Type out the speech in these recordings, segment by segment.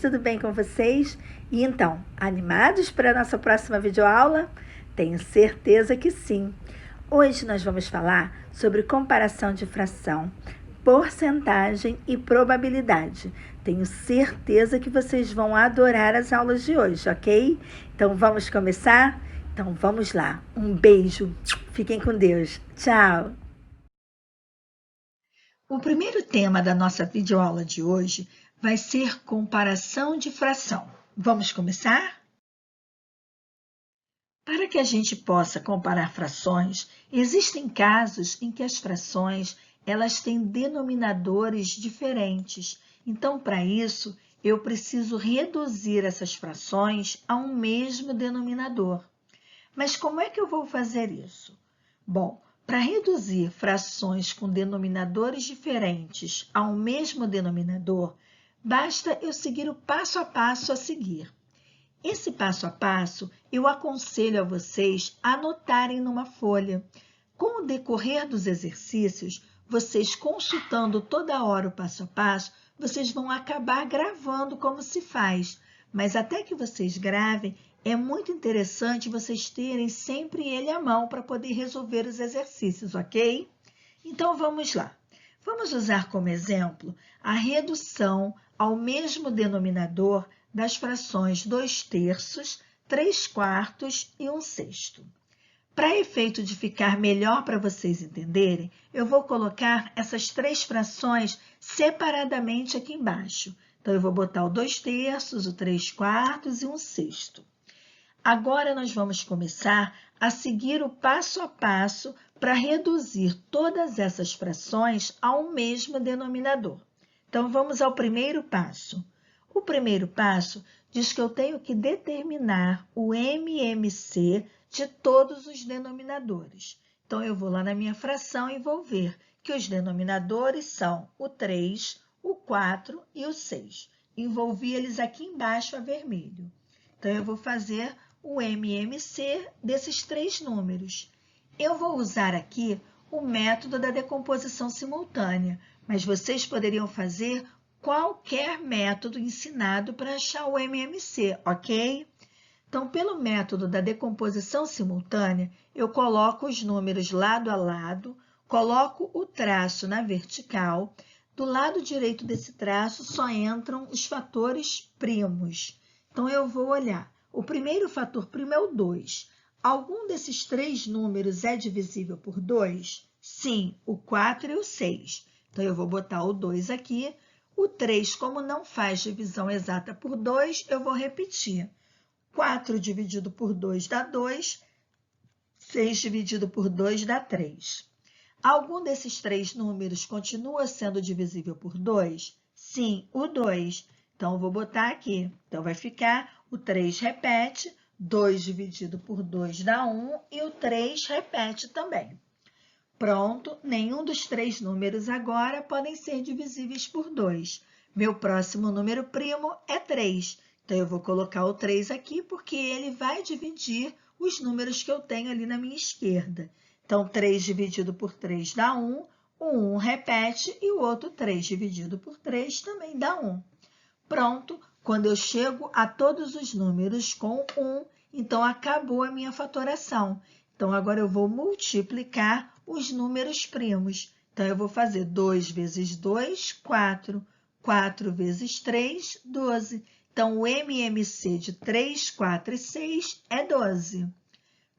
tudo bem com vocês? E então, animados para a nossa próxima videoaula? Tenho certeza que sim! Hoje nós vamos falar sobre comparação de fração, porcentagem e probabilidade. Tenho certeza que vocês vão adorar as aulas de hoje, ok? Então vamos começar? Então vamos lá. Um beijo. Fiquem com Deus. Tchau! O primeiro tema da nossa videoaula de hoje vai ser comparação de fração. Vamos começar? Para que a gente possa comparar frações, existem casos em que as frações elas têm denominadores diferentes. Então, para isso, eu preciso reduzir essas frações a um mesmo denominador. Mas como é que eu vou fazer isso? Bom, para reduzir frações com denominadores diferentes a um mesmo denominador, basta eu seguir o passo a passo a seguir. Esse passo a passo eu aconselho a vocês anotarem numa folha. Com o decorrer dos exercícios, vocês consultando toda hora o passo a passo, vocês vão acabar gravando como se faz. Mas até que vocês gravem, é muito interessante vocês terem sempre ele à mão para poder resolver os exercícios, ok? Então, vamos lá. Vamos usar como exemplo a redução ao mesmo denominador das frações 2/3, 3/4 e 1/6. Para efeito de ficar melhor para vocês entenderem, eu vou colocar essas três frações separadamente aqui embaixo. Então, eu vou botar o 2/3, o 3/4 e o 1/6. Agora, nós vamos começar a seguir o passo a passo para reduzir todas essas frações a um mesmo denominador. Então, vamos ao primeiro passo. O primeiro passo diz que eu tenho que determinar o MMC de todos os denominadores. Então, eu vou lá na minha fração e vou ver que os denominadores são o 3, o 4 e o 6. Envolvi eles aqui embaixo a vermelho. Então, eu vou fazer o MMC desses três números. Eu vou usar aqui o método da decomposição simultânea, mas vocês poderiam fazer qualquer método ensinado para achar o MMC, ok? Então, pelo método da decomposição simultânea, eu coloco os números lado a lado, coloco o traço na vertical. Do lado direito desse traço só entram os fatores primos. Então, eu vou olhar. O primeiro fator primo é o 2. Algum desses três números é divisível por 2? Sim, o 4 e o 6. Então, eu vou botar o 2 aqui. O 3, como não faz divisão exata por 2, eu vou repetir. 4 dividido por 2 dá 2. 6 dividido por 2 dá 3. Algum desses três números continua sendo divisível por 2? Sim, o 2. Então, eu vou botar aqui. Então, vai ficar o 3 repete, 2 dividido por 2 dá 1 e o 3 repete também. Pronto, nenhum dos três números agora podem ser divisíveis por 2. Meu próximo número primo é 3. Então, eu vou colocar o 3 aqui porque ele vai dividir os números que eu tenho ali na minha esquerda. Então, 3 dividido por 3 dá 1, o 1 repete e o outro 3 dividido por 3 também dá 1. Pronto, quando eu chego a todos os números com 1, então acabou a minha fatoração. Então, agora eu vou multiplicar os números primos. Então, eu vou fazer 2 vezes 2, 4. 4 vezes 3, 12. Então, o MMC de 3, 4 e 6 é 12.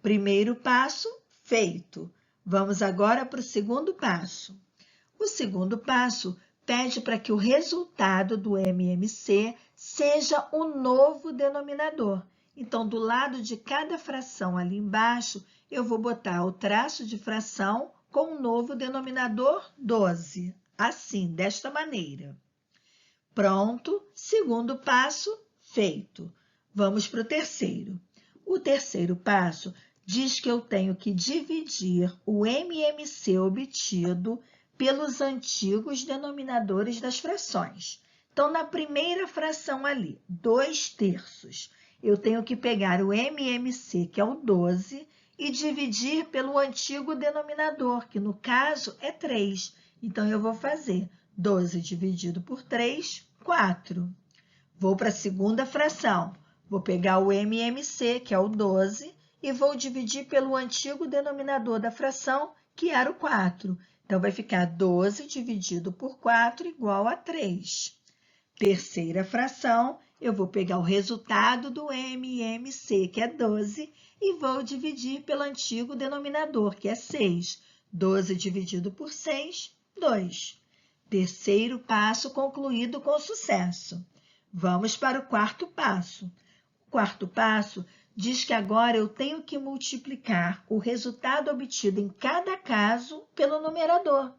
Primeiro passo, feito. Vamos agora para o segundo passo. O segundo passo pede para que o resultado do MMC seja o novo denominador. Então, do lado de cada fração ali embaixo, eu vou botar o traço de fração com o novo denominador 12. Assim, desta maneira. Pronto, segundo passo, feito. Vamos para o terceiro. O terceiro passo diz que eu tenho que dividir o MMC obtido pelos antigos denominadores das frações. Então, na primeira fração ali, 2/3, eu tenho que pegar o MMC, que é o 12, e dividir pelo antigo denominador, que no caso é 3. Então, eu vou fazer 12 dividido por 3, 4. Vou para a segunda fração. Vou pegar o MMC, que é o 12, e vou dividir pelo antigo denominador da fração, que era o 4. Então, vai ficar 12 dividido por 4 igual a 3. Terceira fração, eu vou pegar o resultado do MMC, que é 12, e vou dividir pelo antigo denominador, que é 6. 12 dividido por 6, 2. Terceiro passo concluído com sucesso. Vamos para o quarto passo. O quarto passo diz que agora eu tenho que multiplicar o resultado obtido em cada caso pelo numerador.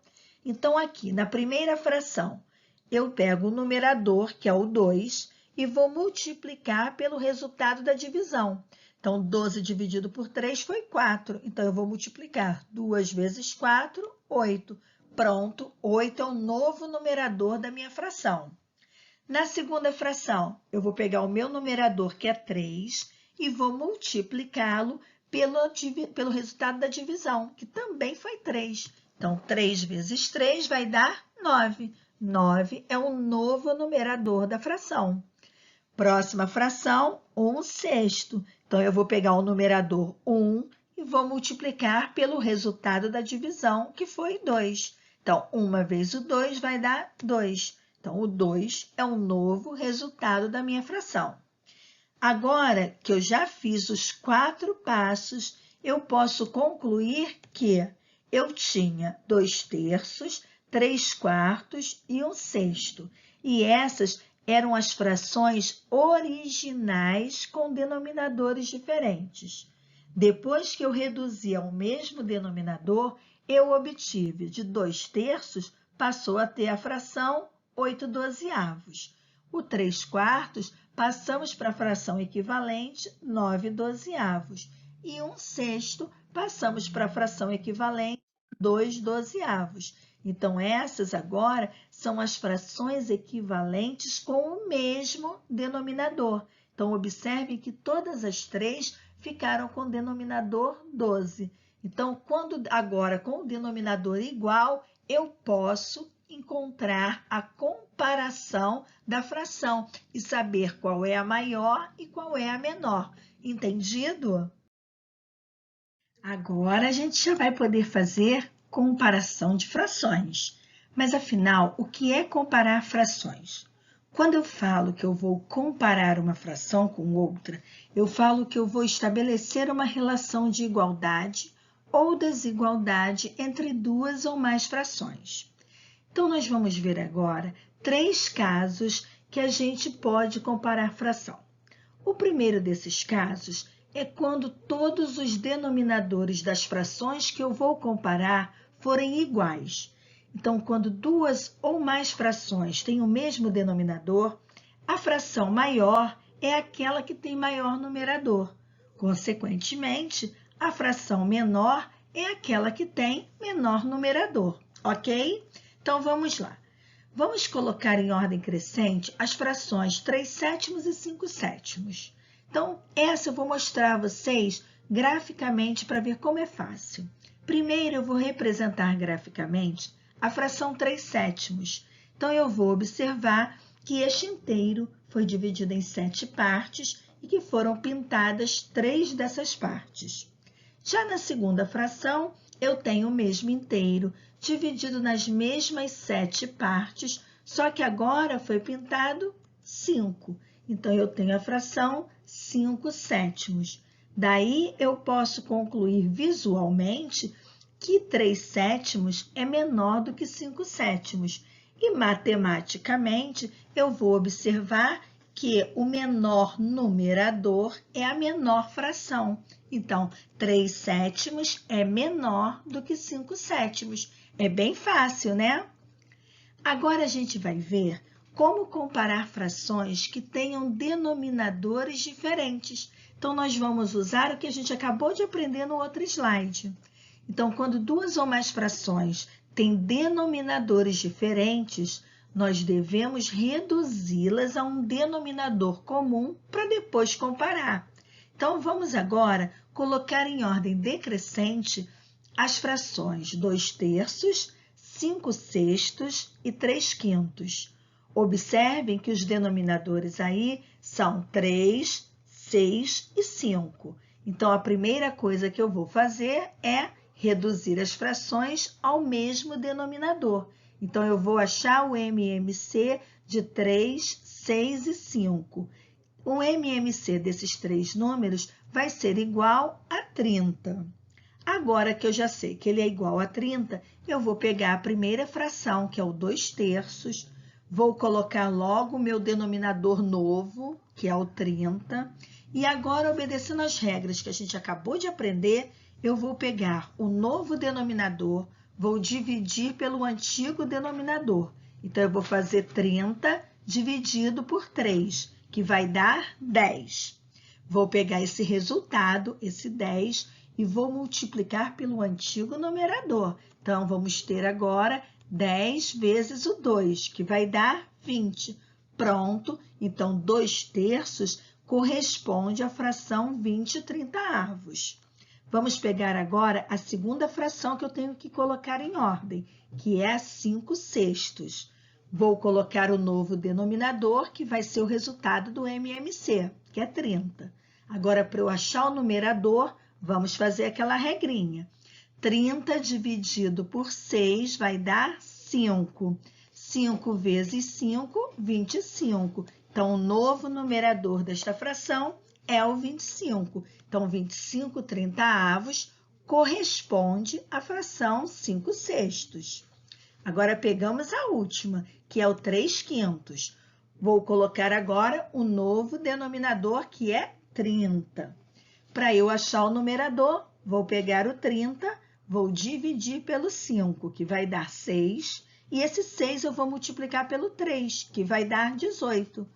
Então, aqui, na primeira fração, eu pego o numerador, que é o 2, e vou multiplicar pelo resultado da divisão. Então, 12 dividido por 3 foi 4. Então, eu vou multiplicar 2 vezes 4, 8. Pronto, 8 é o novo numerador da minha fração. Na segunda fração, eu vou pegar o meu numerador, que é 3, e vou multiplicá-lo pelo resultado da divisão, que também foi 3. Então, 3 vezes 3 vai dar 9. 9 é o novo numerador da fração. Próxima fração, 1/6. Então, eu vou pegar o numerador 1 e vou multiplicar pelo resultado da divisão, que foi 2. Então, 1 vezes o 2 vai dar 2. Então, o 2 é o novo resultado da minha fração. Agora que eu já fiz os 4 passos, eu posso concluir que eu tinha 2/3, 3/4 e 1/6. E essas eram as frações originais com denominadores diferentes. Depois que eu reduzi ao mesmo denominador, eu obtive de 2/3, passou a ter a fração 8/12. O 3/4, passamos para a fração equivalente 9/12. E 1/6, passamos para a fração equivalente 2/12. Então, essas agora são as frações equivalentes com o mesmo denominador. Então, observe que todas as três ficaram com o denominador 12. Então, agora com o denominador igual, eu posso encontrar a comparação da fração e saber qual é a maior e qual é a menor. Entendido? Agora a gente já vai poder fazer comparação de frações. Mas, afinal, o que é comparar frações? Quando eu falo que eu vou comparar uma fração com outra, eu falo que eu vou estabelecer uma relação de igualdade ou desigualdade entre duas ou mais frações. Então, nós vamos ver agora 3 casos que a gente pode comparar fração. O primeiro desses casos é quando todos os denominadores das frações que eu vou comparar forem iguais. Então, quando duas ou mais frações têm o mesmo denominador, a fração maior é aquela que tem maior numerador. Consequentemente, a fração menor é aquela que tem menor numerador, ok? Então, vamos lá. Vamos colocar em ordem crescente as frações 3/7 e 5/7. Então, essa eu vou mostrar a vocês graficamente para ver como é fácil. Primeiro, eu vou representar graficamente a fração 3/7. Então, eu vou observar que este inteiro foi dividido em 7 partes e que foram pintadas 3 dessas partes. Já na segunda fração, eu tenho o mesmo inteiro, dividido nas mesmas 7 partes, só que agora foi pintado 5. Então, eu tenho a fração 5/7. Daí, eu posso concluir visualmente que 3/7 é menor do que 5/7. E, matematicamente, eu vou observar que o menor numerador é a menor fração. Então, 3/7 é menor do que 5/7. É bem fácil, né? Agora, a gente vai ver como comparar frações que tenham denominadores diferentes. Então, nós vamos usar o que a gente acabou de aprender no outro slide. Então, quando duas ou mais frações têm denominadores diferentes, nós devemos reduzi-las a um denominador comum para depois comparar. Então, vamos agora colocar em ordem decrescente as frações 2/3, 5/6 e 3/5. Observem que os denominadores aí são 3, 6 e 5. Então, a primeira coisa que eu vou fazer é reduzir as frações ao mesmo denominador. Então, eu vou achar o MMC de 3, 6 e 5. O MMC desses três números vai ser igual a 30. Agora que eu já sei que ele é igual a 30, eu vou pegar a primeira fração, que é o 2/3, vou colocar logo o meu denominador novo, que é o 30, e agora, obedecendo às regras que a gente acabou de aprender, eu vou pegar o novo denominador, vou dividir pelo antigo denominador. Então, eu vou fazer 30 dividido por 3, que vai dar 10. Vou pegar esse resultado, esse 10, e vou multiplicar pelo antigo numerador. Então, vamos ter agora 10 vezes o 2, que vai dar 20. Pronto, então 2/3 corresponde à fração 20/30. Vamos pegar agora a segunda fração que eu tenho que colocar em ordem, que é 5/6. Vou colocar o novo denominador, que vai ser o resultado do MMC, que é 30. Agora, para eu achar o numerador, vamos fazer aquela regrinha. 30 dividido por 6 vai dar 5. 5 vezes 5, 25. Então, o novo numerador desta fração é o 25. Então, 25/30 corresponde à fração 5/6. Agora, pegamos a última, que é o 3/5. Vou colocar agora o novo denominador, que é 30. Para eu achar o numerador, vou pegar o 30, vou dividir pelo 5, que vai dar 6, e esse 6 eu vou multiplicar pelo 3, que vai dar 18.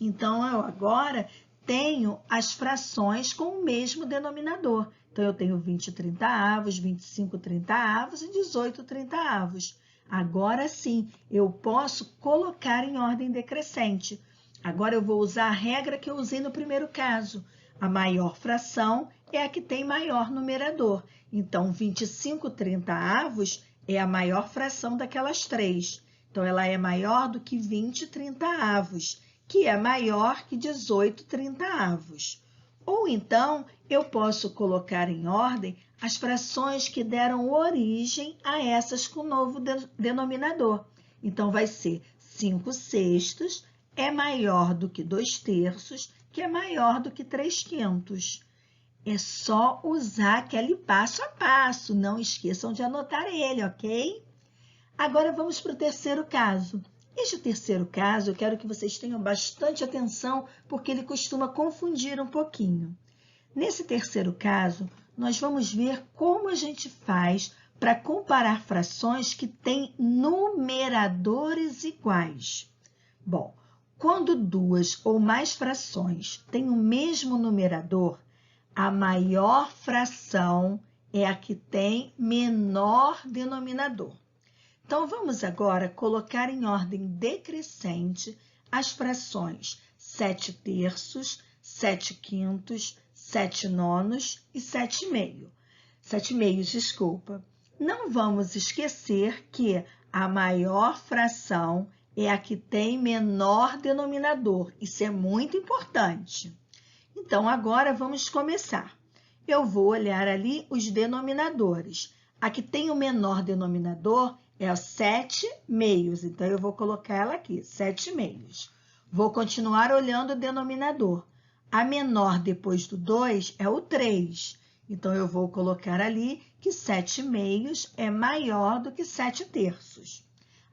Então, eu agora tenho as frações com o mesmo denominador. Então, eu tenho 20/30, 25/30 e 18/30. Agora sim, eu posso colocar em ordem decrescente. Agora, eu vou usar a regra que eu usei no primeiro caso. A maior fração é a que tem maior numerador. Então, 25/30 é a maior fração daquelas três. Então, ela é maior do que 20/30, que é maior que 18/30. Ou então, eu posso colocar em ordem as frações que deram origem a essas com novo denominador. Então, vai ser 5/6 é maior do que 2/3, que é maior do que 3/5. É só usar aquele passo a passo, não esqueçam de anotar ele, ok? Agora vamos para o terceiro caso. Este terceiro caso, eu quero que vocês tenham bastante atenção, porque ele costuma confundir um pouquinho. Nesse terceiro caso, nós vamos ver como a gente faz para comparar frações que têm numeradores iguais. Bom, quando duas ou mais frações têm o mesmo numerador, a maior fração é a que tem menor denominador. Então, vamos agora colocar em ordem decrescente as frações 7/3, 7/5, 7/9 e 7/2. 7/2, desculpa. Não vamos esquecer que a maior fração é a que tem menor denominador. Isso é muito importante. Então, agora vamos começar. Eu vou olhar ali os denominadores. A que tem o menor denominador é o 7/2. Então, eu vou colocar ela aqui, 7/2. Vou continuar olhando o denominador. A menor depois do 2 é o 3. Então, eu vou colocar ali que 7/2 é maior do que 7/3.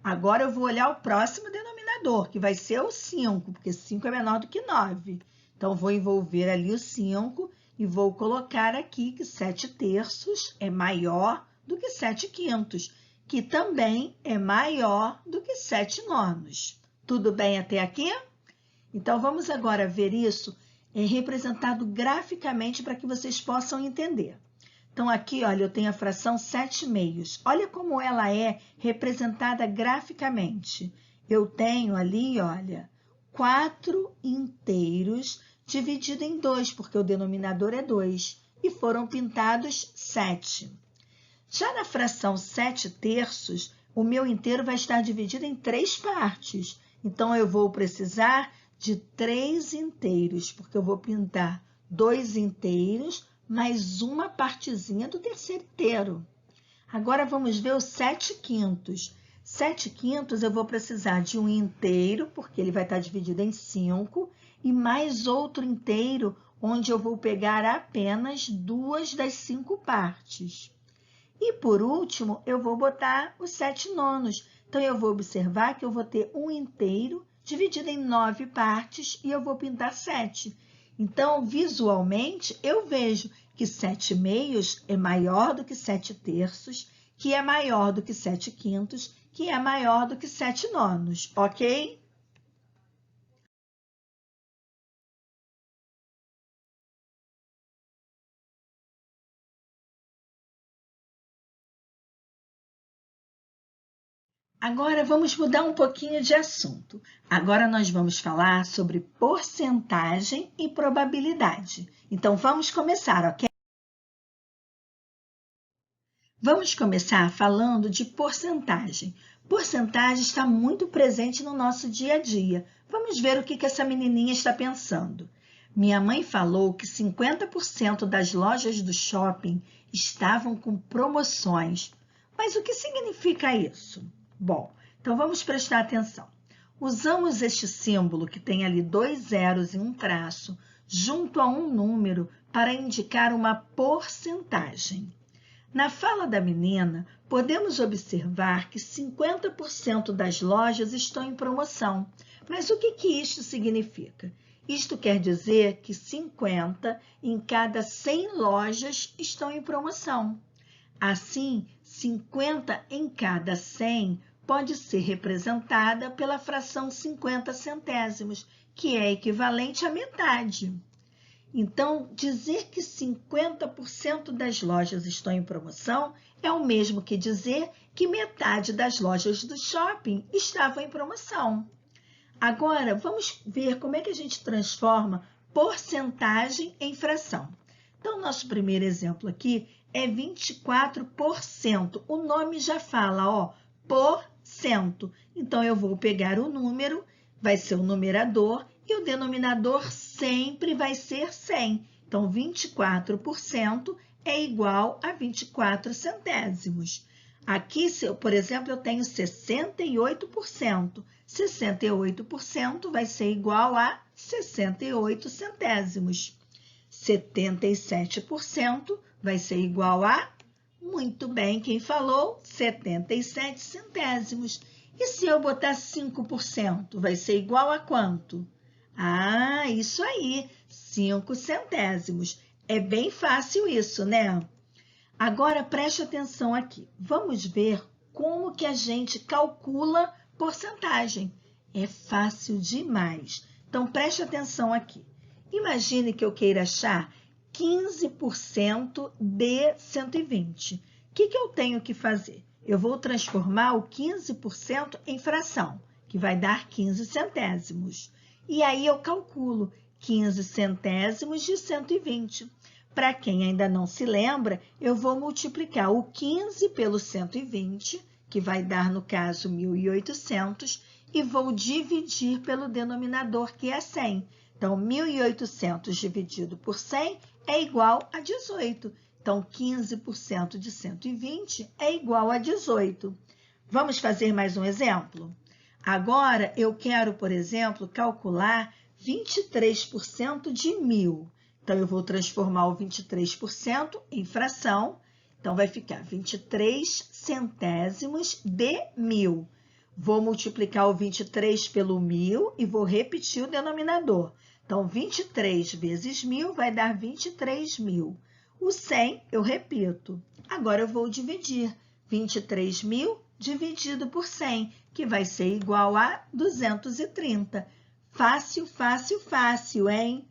Agora, eu vou olhar o próximo denominador, que vai ser o 5, porque 5 é menor do que 9. Então, vou envolver ali o 5 e vou colocar aqui que 7/3 é maior do que 7/5, que também é maior do que 7/9. Tudo bem até aqui? Então, vamos agora ver isso representado graficamente para que vocês possam entender. Então, aqui, olha, eu tenho a fração 7/2. Olha como ela é representada graficamente. Eu tenho ali, olha, 4 inteiros dividido em 2, porque o denominador é 2, e foram pintados 7. Já na fração 7/3, o meu inteiro vai estar dividido em 3 partes. Então, eu vou precisar de 3 inteiros, porque eu vou pintar 2 inteiros mais uma partezinha do terceiro inteiro. Agora, vamos ver os 7/5. 7/5 eu vou precisar de um inteiro, porque ele vai estar dividido em 5, e mais outro inteiro, onde eu vou pegar apenas 2 das 5 partes. E, por último, eu vou botar os 7/9. Então, eu vou observar que eu vou ter um inteiro dividido em 9 partes e eu vou pintar 7. Então, visualmente, eu vejo que 7/2 é maior do que 7/3, que é maior do que 7/5, que é maior do que 7/9, ok? Agora, vamos mudar um pouquinho de assunto. Agora, nós vamos falar sobre porcentagem e probabilidade. Então, vamos começar, ok? Vamos começar falando de porcentagem. Porcentagem está muito presente no nosso dia a dia. Vamos ver o que essa menininha está pensando. Minha mãe falou que 50% das lojas do shopping estavam com promoções. Mas o que significa isso? Bom, então vamos prestar atenção. Usamos este símbolo, que tem ali 2 zeros e um traço, junto a um número para indicar uma porcentagem. Na fala da menina, podemos observar que 50% das lojas estão em promoção. Mas o que isto significa? Isto quer dizer que 50 em cada 100 lojas estão em promoção. Assim, 50 em cada 100 pode ser representada pela fração 50 centésimos, que é equivalente à metade. Então, dizer que 50% das lojas estão em promoção é o mesmo que dizer que metade das lojas do shopping estavam em promoção. Agora, vamos ver como é que a gente transforma porcentagem em fração. Então, nosso primeiro exemplo aqui é 24%. O nome já fala, ó, por cento. Então, eu vou pegar o número, vai ser o numerador, e o denominador sempre vai ser 100. Então, 24% é igual a 24 centésimos. Aqui, por exemplo, eu tenho 68%. 68% vai ser igual a 68 centésimos. 77% vai ser igual a, muito bem, quem falou? 77 centésimos. E se eu botar 5%, vai ser igual a quanto? Ah, isso aí, 5 centésimos. É bem fácil isso, né? Agora, preste atenção aqui. Vamos ver como que a gente calcula porcentagem. É fácil demais. Então, preste atenção aqui. Imagine que eu queira achar 15% de 120. O que eu tenho que fazer? Eu vou transformar o 15% em fração, que vai dar 15 centésimos. E aí eu calculo 15 centésimos de 120. Para quem ainda não se lembra, eu vou multiplicar o 15 pelo 120, que vai dar, no caso, 1.800, e vou dividir pelo denominador, que é 100. Então, 1.800 dividido por 100 é igual a 18. Então, 15% de 120 é igual a 18. Vamos fazer mais um exemplo? Agora, eu quero, por exemplo, calcular 23% de 1.000. Então, eu vou transformar o 23% em fração. Então, vai ficar 23 centésimos de 1.000. Vou multiplicar o 23 pelo 1.000 e vou repetir o denominador. Então, 23 vezes 1.000 vai dar 23.000. O 100 eu repito. Agora, eu vou dividir 23.000 dividido por 100, que vai ser igual a 230. Fácil, fácil, fácil, hein?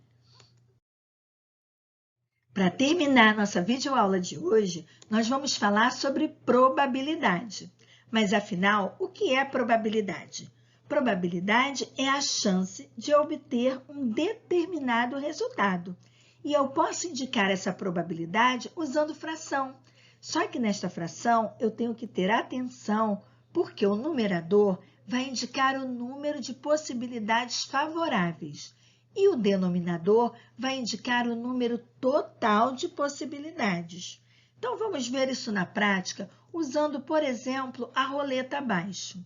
Para terminar nossa videoaula de hoje, nós vamos falar sobre probabilidade. Mas, afinal, o que é probabilidade? Probabilidade é a chance de obter um determinado resultado. E eu posso indicar essa probabilidade usando fração. Só que nesta fração eu tenho que ter atenção, porque o numerador vai indicar o número de possibilidades favoráveis e o denominador vai indicar o número total de possibilidades. Então, vamos ver isso na prática usando, por exemplo, a roleta abaixo.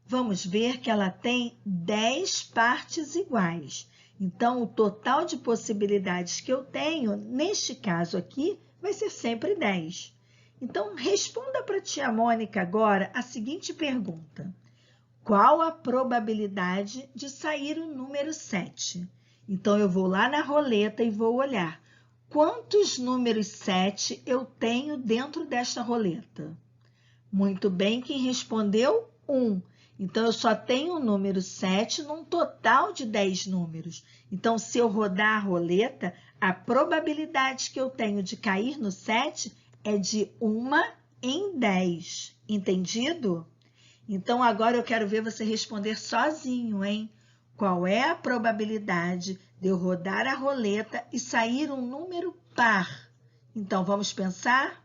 Vamos ver que ela tem 10 partes iguais. Então, o total de possibilidades que eu tenho, neste caso aqui, vai ser sempre 10. Então, responda para a tia Mônica agora a seguinte pergunta. Qual a probabilidade de sair o número 7? Então, eu vou lá na roleta e vou olhar. Quantos números 7 eu tenho dentro desta roleta? Muito bem, quem respondeu? 1. Então, eu só tenho o número 7 num total de 10 números. Então, se eu rodar a roleta, a probabilidade que eu tenho de cair no 7 é de 1 em 10. Entendido? Então, agora eu quero ver você responder sozinho, hein? Qual é a probabilidade de eu rodar a roleta e sair um número par? Então, vamos pensar?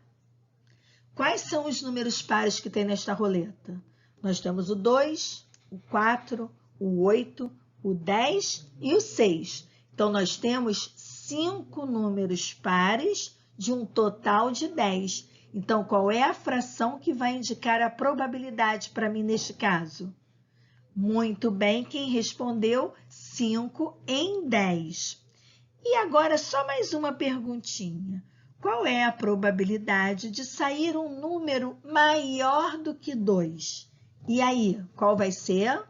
Quais são os números pares que tem nesta roleta? Nós temos o 2, o 4, o 8, o 10 e o 6. Então, nós temos 5 números pares de um total de 10. Então, qual é a fração que vai indicar a probabilidade para mim neste caso? Muito bem, quem respondeu? 5 em 10. E agora, só mais uma perguntinha. Qual é a probabilidade de sair um número maior do que 2? E aí, qual vai ser?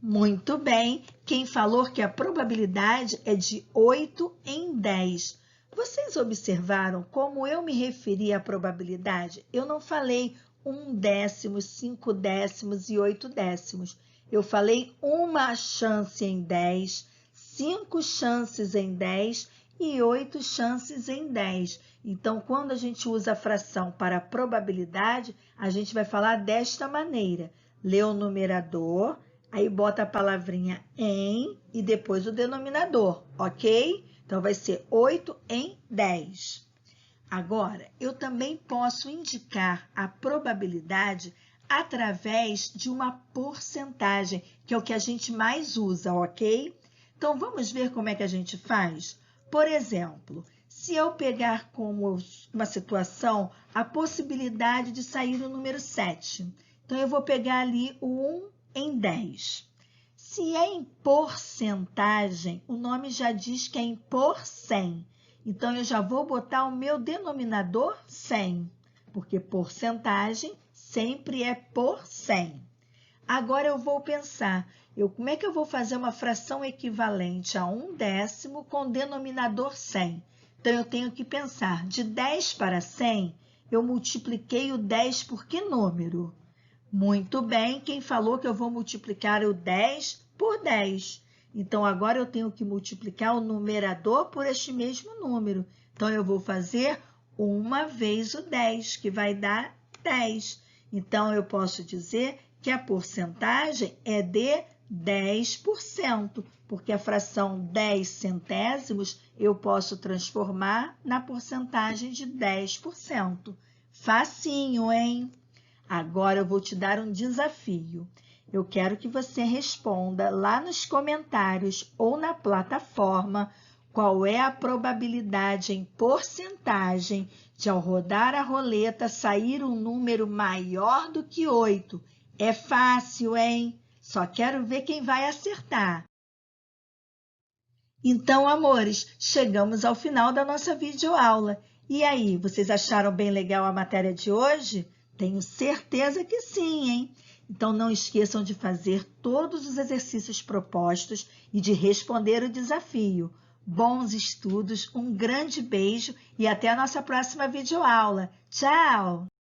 Muito bem, quem falou que a probabilidade é de 8 em 10. Vocês observaram como eu me referi à probabilidade? Eu não falei 1 décimo, 5 décimos e 8 décimos. Eu falei uma chance em 10, 5 chances em 10 e 8 chances em 10. Então, quando a gente usa a fração para probabilidade, a gente vai falar desta maneira. Lê o numerador, aí bota a palavrinha em e depois o denominador, ok? Então, vai ser 8 em 10. Agora, eu também posso indicar a probabilidade através de uma porcentagem, que é o que a gente mais usa, ok? Então, vamos ver como é que a gente faz? Por exemplo, se eu pegar como uma situação a possibilidade de sair o número 7, então eu vou pegar ali o 1 em 10. Se é em porcentagem, o nome já diz que é em por 100. Então, eu já vou botar o meu denominador 100, porque porcentagem sempre é por 100. Agora, eu vou pensar, como é que eu vou fazer uma fração equivalente a 1 décimo com denominador 100? Então, eu tenho que pensar, de 10 para 100, eu multipliquei o 10 por que número? Muito bem, quem falou que eu vou multiplicar o 10 por 10? Então, agora eu tenho que multiplicar o numerador por este mesmo número. Então, eu vou fazer 1 vezes o 10, que vai dar 10. Então, eu posso dizer que a porcentagem é de 10%, porque a fração 10 centésimos eu posso transformar na porcentagem de 10%. Facinho, hein? Agora eu vou te dar um desafio. Eu quero que você responda lá nos comentários ou na plataforma qual é a probabilidade em porcentagem de, ao rodar a roleta, sair um número maior do que 8. É fácil, hein? Só quero ver quem vai acertar. Então, amores, chegamos ao final da nossa videoaula. E aí, vocês acharam bem legal a matéria de hoje? Tenho certeza que sim, hein? Então, não esqueçam de fazer todos os exercícios propostos e de responder o desafio. Bons estudos, um grande beijo e até a nossa próxima videoaula. Tchau!